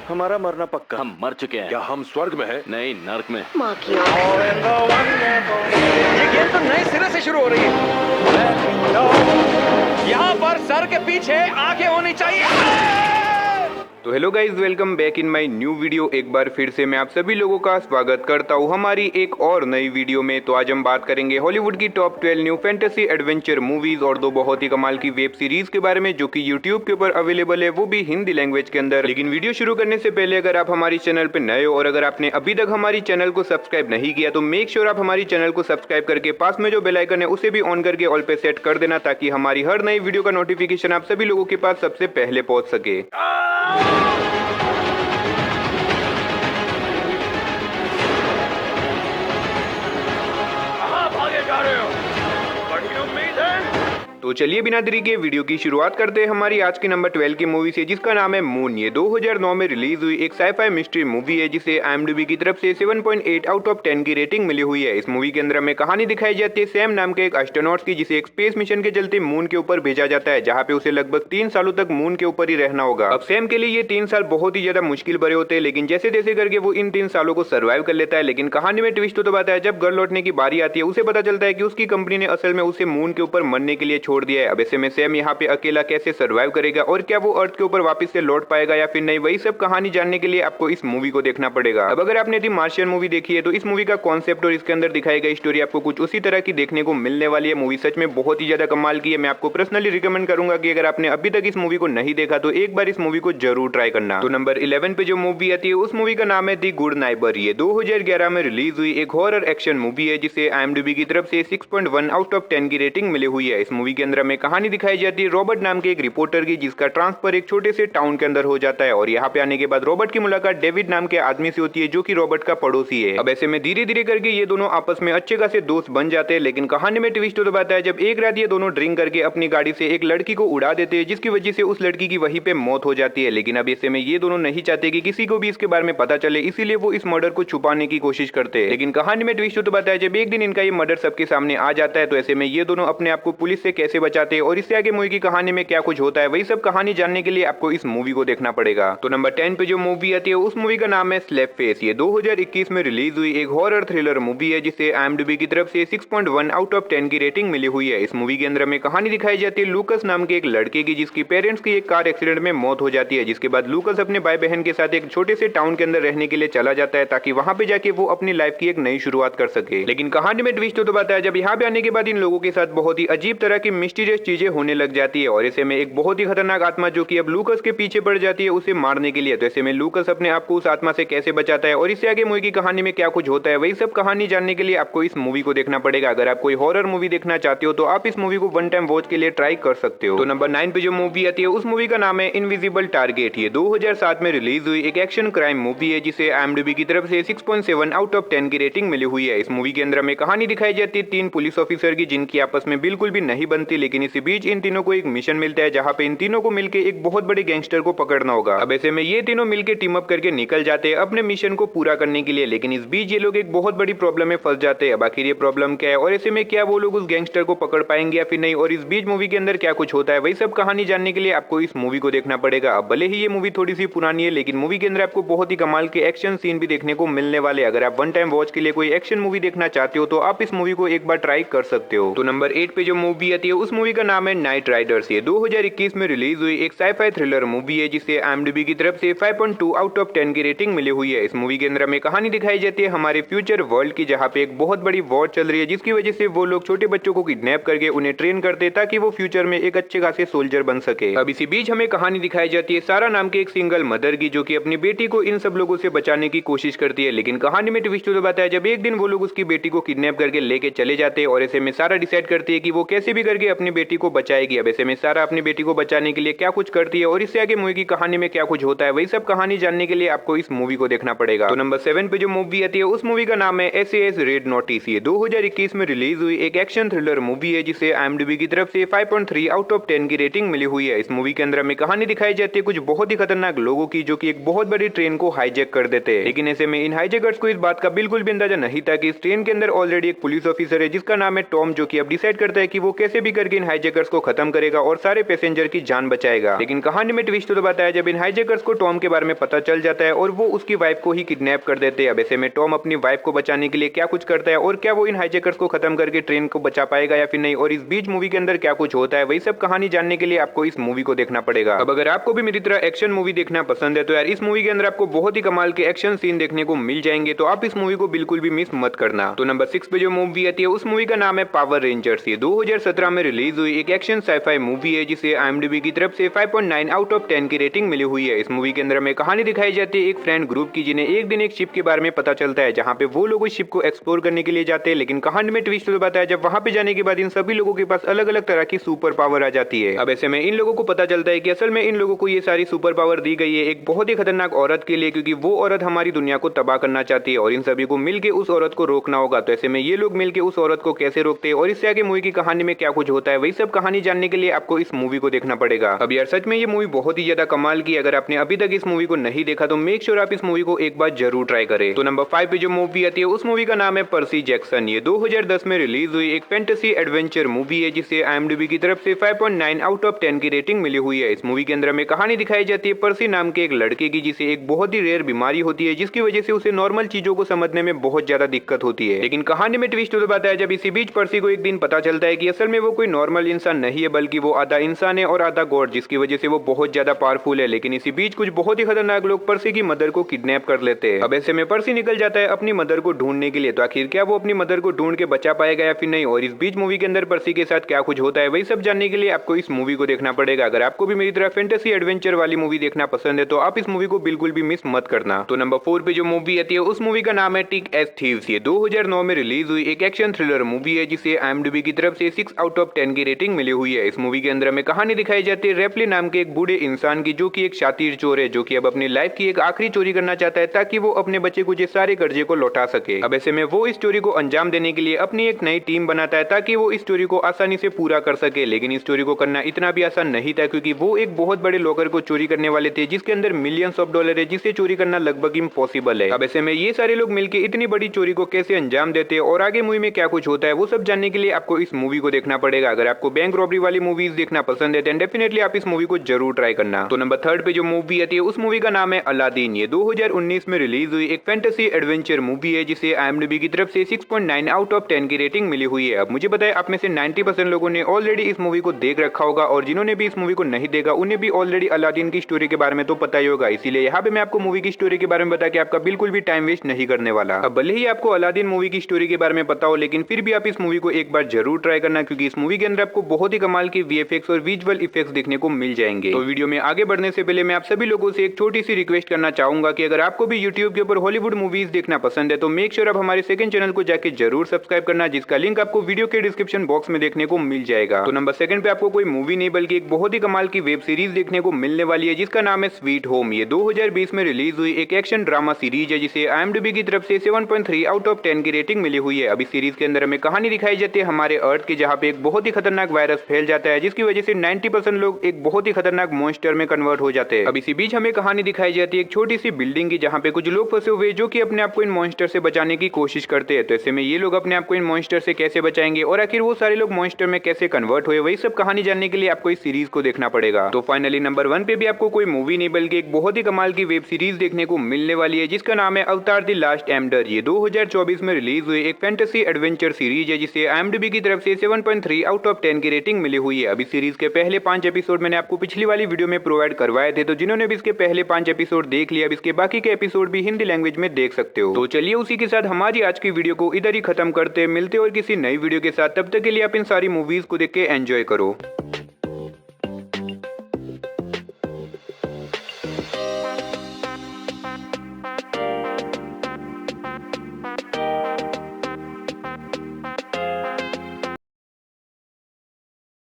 हमारा मरना पक्का। हम मर चुके हैं। क्या हम स्वर्ग में हैं? नहीं, नर्क में। माँ की ये गेम तो नए सिरे से शुरू हो रही है। यहाँ पर सर के पीछे आंखें होनी चाहिए। तो hello guys, welcome back in my new video. एक बार फिर से मैं आप सभी लोगों का स्वागत करता हूं हमारी एक और नई वीडियो में। तो आज हम बात करेंगे हॉलीवुड की top 12 new fantasy adventure movies और दो बहुत ही कमाल की वेब सीरीज के बारे में, जो कि यूट्यूब के ऊपर अवेलेबल है, वो भी हिंदी लैंग्वेज के अंदर। लेकिन वीडियो शुरू करने से पहले अगर आप हमारी चैनल पे नए हो और अगर आपने अभी तक हमारी चैनल को सब्सक्राइब नहीं किया तो मेक श्योर आप हमारी चैनल को सब्सक्राइब करके पास में जो बेल आइकन है उसे भी ऑन करके ऑल पे सेट कर देना, ताकि हमारी हर नई वीडियो का नोटिफिकेशन आप सभी लोगों के पास सबसे पहले पहुंच सके। तो चलिए बिना देरी के वीडियो की शुरुआत करते हैं हमारी आज की नंबर 12 की मूवी से, जिसका नाम है मून। ये 2009 में रिलीज हुई एक साईफाई मिस्ट्री मूवी है, जिसे IMDb की तरफ से 7.8 आउट ऑफ 10 की रेटिंग मिली हुई है। इस मूवी के अंदर हमें कहानी दिखाई जाती है सैम नाम के एक एस्ट्रोनॉट की, जिसे एक स्पेस मिशन के चलते मून के ऊपर भेजा जाता है, जहाँ पे उसे लगभग 3 सालों तक मून के ऊपर ही रहना होगा। अब सैम के लिए ये 3 साल बहुत ही ज्यादा मुश्किल भरे होते हैं, लेकिन जैसे जैसे करके वो इन 3 सालों को सर्वाइव कर लेता है। लेकिन कहानी में ट्विस्ट तो बताया, जब घर लौटने की बारी आती है उसे पता चलता है कि उसकी कंपनी ने असल में उसे मून के ऊपर मरने के लिए छोड़ दिया है। अब ऐसे में सैम यहाँ पे अकेला कैसे सर्वाइव करेगा और क्या वो अर्थ के ऊपर वापस से लौट पाएगा या फिर नहीं, वही सब कहानी जानने के लिए आपको इस मूवी को देखना पड़ेगा। अब अगर आपने दी मार्शियन मूवी देखी है तो इस मूवी का कॉन्सेप्ट और इसके अंदर दिखाई गई स्टोरी आपको कुछ उसी तरह की देखने को मिलने वाली है। मूवी सच में बहुत ही ज्यादा कमाल की है। मैं आपको पर्सनली रिकमेंड करूंगा कि अगर आपने अभी तक इस मूवी को नहीं देखा तो एक बार इस मूवी को जरूर ट्राई करना। तो नंबर 11 पे जो मूवी आती है उस मूवी का नाम है दी गुड नाइबर। ये 2011 में रिलीज हुई एक हॉरर एक्शन मूवी है, जिसे IMDb की तरफ से 6.1 आउट ऑफ 10 की रेटिंग मिली हुई है। इस मूवी के अंदर हमें कहानी दिखाई जाती है रॉबर्ट नाम के एक रिपोर्टर की, जिसका ट्रांसफर एक छोटे से टाउन के अंदर हो जाता है। और यहाँ पे आने के बाद रॉबर्ट की मुलाकात डेविड नाम के आदमी से होती है, जो कि रॉबर्ट का पड़ोसी है। अब ऐसे में धीरे धीरे करके ये दोनों आपस में अच्छे खासे दोस्त बन जाते हैं। लेकिन कहानी में ट्विस्ट तो बताया, जब एक रात ये दोनों ड्रिंक करके अपनी गाड़ी से एक लड़की को उड़ा देते हैं, जिसकी वजह से उस लड़की की वहीं पे मौत हो जाती है। लेकिन अब ऐसे में ये दोनों नहीं चाहते कि किसी को भी इसके बारे में पता चले, इसीलिए वो इस मर्डर को छुपाने की कोशिश करते हैं। लेकिन कहानी में ट्विस्ट तो बताया, जब एक दिन इनका ये मर्डर सबके सामने आ जाता है तो ऐसे में ये दोनों अपने आप को पुलिस से कैसे बचाते हैं और इससे आगे मूवी की कहानी में क्या कुछ होता है, वही सब कहानी जानने के लिए आपको इस मूवी को देखना पड़ेगा। तो नंबर 10 पे जो मूवी आती है उस मूवी का नाम है स्लैप फेस। ये 2021 में रिलीज हुई एक हॉरर थ्रिलर मूवी है, जिसे IMDb की तरफ से 6.1 आउट ऑफ 10 की रेटिंग मिली हुई है। इस मूवी के अंदर हमें कहानी दिखाई जाती है लूकस नाम के एक लड़के की, जिसकी पेरेंट्स की एक कार एक्सीडेंट में मौत हो जाती है। जिसके बाद लूकस अपने भाई बहन के साथ एक छोटे से टाउन के अंदर रहने के लिए चला जाता है, ताकि वहां पे जाके वो अपनी लाइफ की एक नई शुरुआत कर सके। लेकिन कहानी में ट्विस्ट तो बताया, जब यहाँ पे आने के बाद इन लोगों के साथ बहुत ही अजीब तरह की मिस्टीरियस चीजें होने लग जाती है। और ऐसे में एक बहुत ही खतरनाक आत्मा, जो कि अब लूकस के पीछे पड़ जाती है उसे मारने के लिए। तो ऐसे में लूकस अपने आप को उस आत्मा से कैसे बचाता है और इससे आगे मूवी की कहानी में क्या कुछ होता है, वही सब कहानी जानने के लिए आपको इस मूवी को देखना पड़ेगा। अगर आप कोई हॉरर मूवी देखना चाहते हो तो आप इस मूवी को वन टाइम वॉच के लिए ट्राई कर सकते हो। तो नंबर 9 पे जो मूवी आती है उस मूवी का नाम है इनविजिबल टारगेट। ये 2007 में रिलीज हुई एक एक्शन क्राइम मूवी है, जिसे IMDb की तरफ से 6.7 आउट ऑफ 10 की रेटिंग मिली हुई है। इस मूवी के अंदर हमें कहानी दिखाई जाती है 3 पुलिस ऑफिसर की, जिनकी आपस में बिल्कुल भी नहीं बनती। लेकिन इसी बीच इन तीनों को एक मिशन मिलता है, जहाँ पे इन तीनों को मिलकर एक बहुत बड़े गैंगस्टर को पकड़ना होगा। अब ऐसे में ये तीनों मिलकर टीम अप करके निकल जाते हैं अपने मिशन को पूरा करने के लिए। लेकिन इस बीच ये लोग एक बहुत बड़ी प्रॉब्लम में फंस जाते हैं। अब आखिर ये प्रॉब्लम क्या है और ऐसे में क्या वो लोग उस गैंगस्टर को पकड़ पाएंगे या फिर नहीं, और इस बीच मूवी के अंदर क्या कुछ होता है, वही सब कहानी जानने के लिए आपको इस मूवी को देखना पड़ेगा। अब भले ही ये मूवी थोड़ी सी पुरानी है, लेकिन मूवी के अंदर आपको बहुत ही कमाल के एक्शन सीन भी देखने को मिलने वाले। अगर आप वन टाइम वॉच के लिए कोई एक्शन मूवी देखना चाहते हो तो आप इस मूवी को एक बार ट्राई कर सकते हो। तो नंबर 8 पे जो मूवी आती है उस मूवी का नाम है नाइट राइडर्स। ये 2021 में रिलीज हुई एक साईफाई थ्रिलर मूवी है, जिसे IMDb की तरफ से 5.2 आउट ऑफ 10 की रेटिंग मिली हुई है। इस मूवी के अंदर हमें कहानी दिखाई जाती है हमारे फ्यूचर वर्ल्ड की, जहाँ पे एक बहुत बड़ी वॉर चल रही है, जिसकी वजह से वो लोग छोटे बच्चों को किडनैप करके उन्हें ट्रेन करते हैं, ताकि वो फ्यूचर में एक अच्छे खासे सोल्जर बन सके। अब इसी बीच हमें कहानी दिखाई जाती है सारा नाम के एक सिंगल मदर की, जो कि अपनी बेटी को इन सब लोगों से बचाने की कोशिश करती है। लेकिन कहानी में ट्विस्ट तो बताया, जब एक दिन वो लोग उसकी बेटी को किडनैप करके लेके चले जाते हैं और ऐसे में सारा डिसाइड करती है कि वो कैसे भी करके अपनी बेटी को बचाएगी। अब ऐसे में सारा अपनी बेटी को बचाने के लिए क्या कुछ करती है और इससे आगे मूवी की कहानी में क्या कुछ होता है, वही सब कहानी जानने के लिए आपको इस मूवी को देखना पड़ेगा। तो नंबर 7 पे जो मूवी आती है उस मूवी का नाम है SAS रेड नोटिस। ये 2021 में रिलीज हुई एक एक्शन थ्रिलर मूवी है, जिसे IMDb की तरफ से 5.3 आउट ऑफ 10 की रेटिंग मिली हुई है। इस मूवी के अंदर हमें कहानी दिखाई जाती है कुछ बहुत ही खतरनाक लोगों की, जो कि एक बहुत बड़ी ट्रेन को हाईजैक कर देते हैं। लेकिन ऐसे में इन हाईजैकर्स को इस बात का बिल्कुल भी अंदाजा नहीं था कि इस ट्रेन के अंदर ऑलरेडी एक पुलिस ऑफिसर है, जिसका नाम है टॉम, जो कि अब डिसाइड करता है कि वो कैसे भी करके इन हाईजैकर्स को खत्म करेगा और सारे पैसेंजर की जान बचाएगा। लेकिन कहानी में ट्विस्ट तो बताया जब इन हाईजैकर्स को टॉम के बारे में पता चल जाता है और वो उसकी वाइफ को ही किडनैप कर देते हैं। अब ऐसे में टॉम अपनी वाइफ को बचाने के लिए क्या कुछ करता है और क्या वो इन हाईजैकर्स को खत्म करके ट्रेन को बचा पाएगा या फिर नहीं, और इस बीच मूवी के अंदर क्या कुछ होता है, वही सब कहानी जानने के लिए आपको इस मूवी को देखना पड़ेगा। अब अगर आपको भी मेरी तरह एक्शन मूवी देखना पसंद है तो यार इस मूवी के अंदर आपको बहुत ही कमाल के एक्शन सीन देखने को मिल जाएंगे, तो आप इस मूवी को बिल्कुल भी मिस मत करना। तो नंबर 6 पे जो मूवी आती है उस मूवी का नाम है पावर रेंजर्स। ये 2017 में रिलीज हुई एक एक्शन साईफाई मूवी है जिसे IMDb की तरफ से 5.9 आउट ऑफ 10 की रेटिंग मिली हुई है। इस मूवी के अंदर में कहानी दिखाई जाती है एक फ्रेंड ग्रुप की जिन्हें एक दिन एक शिप के बारे में पता चलता है जहाँ पे वो लोग उस शिप को एक्सप्लोर करने के लिए जाते हैं। लेकिन कहानी में ट्विस्ट तो बताया जब वहाँ पे जाने के बाद इन सभी लोगों के पास अलग अलग तरह की सुपर पावर आ जाती है। अब ऐसे में इन लोगों को पता चलता है कि असल में इन लोगों को ये सारी सुपर पावर दी गई है एक बहुत ही खतरनाक औरत के लिए, क्योंकि वो औरत हमारी दुनिया को तबाह करना चाहती है और इन सभी को मिलकर उस औरत को रोकना होगा। तो ऐसे में ये लोग मिलकर उस औरत को कैसे रोकते हैं और इससे आगे मूवी की कहानी में क्या कुछ होता है, वही सब कहानी जानने के लिए आपको इस मूवी को देखना पड़ेगा। अब यार सच में ये मूवी बहुत ही ज्यादा कमाल की, अगर आपने अभी तक इस मूवी को नहीं देखा तो मेक श्योर आप इस मूवी को एक बार जरूर ट्राई करें। तो नंबर 5 पे जो मूवी आती है उस मूवी का नाम है पर्सी जैक्सन। ये 2010 में रिलीज हुई एक फैंटेसी एडवेंचर मूवी है जिसे IMDb की तरफ से 5.9 आउट ऑफ 10 की रेटिंग मिली हुई है। इस मूवी के अंदर में कहानी दिखाई जाती है पर्सी नाम के एक लड़के की जिसे एक बहुत ही रेयर बीमारी होती है जिसकी वजह से उसे नॉर्मल चीजों को समझने में बहुत ज्यादा दिक्कत होती है। लेकिन कहानी में ट्विस्ट तो बताया जब इसी बीच पर्सी को एक दिन पता चलता है कि असल में वो कोई नॉर्मल इंसान नहीं है बल्कि वो आधा इंसान है और आधा गॉड, जिसकी वजह से वो बहुत ज्यादा पावरफुल है। लेकिन इसी बीच कुछ बहुत ही खतरनाक लोग पर्सी की मदर को किडनैप कर लेते हैं। अब ऐसे में पर्सी निकल जाता है अपनी मदर को ढूंढने के लिए, तो आखिर क्या वो अपनी मदर को ढूंढ के बचा पाएगा या फिर नहीं, और इस बीच मूवी के अंदर पर्सी के साथ क्या कुछ होता है वही सब जानने के लिए आपको इस मूवी को देखना पड़ेगा। अगर आपको भी मेरी तरह फैंटेसी एडवेंचर वाली मूवी देखना पसंद है तो आप इस मूवी को बिल्कुल भी मिस मत करना। तो नंबर 4 पे जो मूवी आती है उस मूवी का नाम है टिक एस थीव्स। ये 2009 में रिलीज हुई एक एक्शन थ्रिलर मूवी है जिसे IMDb की तरफ से 6 आउट ऑफ 10 की रेटिंग मिली हुई है। इस मूवी के अंदर में कहानी दिखाई जाती है रेपली नाम के एक बूढ़े इंसान की जो कि एक शातिर चोर है जो कि अब अपनी लाइफ की एक आखिरी चोरी करना चाहता है ताकि वो अपने बच्चे को सारे कर्जे को लौटा सके। अब ऐसे में वो इस चोरी को अंजाम देने के लिए अपनी एक नई टीम बनाता है ताकि वो इस चोरी को आसानी से पूरा कर सके। लेकिन इस चोरी को करना इतना भी आसान नहीं था क्योंकि वो एक बहुत बड़े लॉकर को चोरी करने वाले थे जिसके अंदर मिलियंस ऑफ डॉलर है जिसे चोरी करना लगभग इम्पॉसिबल है। अब ऐसे में ये सारे लोग मिलकर इतनी बड़ी चोरी को कैसे अंजाम देते हैं और आगे मूवी में क्या कुछ होता है वो सब जानने के लिए आपको इस मूवी को देखना पड़ेगा। अगर आपको बैंक रॉबरी वाली मूवीज देखना पसंद है देन डेफिनेटली आप इस मूवी को जरूर ट्राई करना। तो नंबर 3 पे जो मूवी आती है उस मूवी का नाम है अलादीन। ये 2019 में रिलीज हुई एक फैंटेसी एडवेंचर मूवी है जिसे IMDb की तरफ से 6.9 आउट ऑफ 10 की रेटिंग मिली हुई है। अब मुझे पता है आप में से 90% लोगों ने ऑलरेडी इस मूवी को देख रखा होगा और जिन्होंने भी इस मूवी को नहीं देखा उन्हें भी ऑलरेडी अलादीन की स्टोरी के बारे में तो पता ही होगा, इसीलिए यहाँ पे मैं आपको मूवी की स्टोरी के बारे में बता के आपका बिल्कुल भी टाइम वेस्ट नहीं करने वाला। अब भले ही आपको अलादीन मूवी की स्टोरी के बारे में पता हो लेकिन फिर भी आप इस मूवी को एक बार जरूर ट्राई करना क्योंकि इस मूवी के अंदर आपको बहुत ही कमाल की VFX और विजुअल इफेक्ट्स देखने को मिल जाएंगे। तो वीडियो में आगे बढ़ने से पहले मैं आप सभी लोगों से एक छोटी सी रिक्वेस्ट करना चाहूंगा कि अगर आपको भी YouTube के ऊपर हॉलीवुड मूवीज देखना पसंद है तो मेक श्योर आप हमारे सेकंड चैनल को जाके जरूर सब्सक्राइब करना जिसका लिंक आपको वीडियो के डिस्क्रिप्शन बॉक्स में देखने को मिल जाएगा। तो नंबर 2 पे आपको कोई मूवी नहीं बल्कि एक बहुत ही कमाल की वेब सीरीज देखने को मिलने वाली है जिसका नाम है स्वीट होम। ये 2020 में रिलीज हुई एक एक्शन ड्रामा सीरीज है जिसे IMDb की तरफ से 7.3 आउट ऑफ 10 की रेटिंग मिली हुई है। अभी सीरीज के अंदर हमें कहानी दिखाई जाती है हमारे अर्थ की जहाँ पे एक बहुत ही खतरनाक वायरस फैल जाता है जिसकी वजह से 90% लोग एक बहुत ही खतरनाक मॉन्स्टर में कन्वर्ट हो जाते हैं। अब इसी बीच हमें कहानी दिखाई जाती है एक छोटी सी बिल्डिंग की जहाँ पे कुछ लोग फंसे हुए जो कि अपने आप को इन मॉन्स्टर से बचाने की कोशिश करते हैं। तो ऐसे में ये लोग अपने आप को इन मॉन्स्टर से कैसे बचाएंगे और आखिर वो सारे लोग मॉन्स्टर में कैसे कन्वर्ट हुए वही सब कहानी जानने के लिए आपको इस सीरीज को देखना पड़ेगा। तो फाइनली नंबर 1 पे भी आपको कोई मूवी नहीं बल्कि एक बहुत ही कमाल की वेब सीरीज देखने को मिलने वाली है जिसका नाम है अवतार द लास्ट एम्बर। ये 2024 में रिलीज हुई एक फैंटेसी एडवेंचर सीरीज है जिसे IMDb की तरफ से 7.3 आउट ऑफ 10 की रेटिंग मिली हुई है। अभी सीरीज के पहले 5 एपिसोड मैंने आपको पिछली वाली वीडियो में प्रोवाइड करवाए थे, तो जिन्होंने भी इसके पहले 5 एपिसोड देख लिया अब इसके बाकी के एपिसोड भी हिंदी लैंग्वेज में देख सकते हो। तो चलिए उसी के साथ हमारी आज की वीडियो को इधर ही खत्म करते मिलते और किसी नई वीडियो के साथ, तब तक के लिए आप इन सारी मूवीज को देख के एंजॉय करो।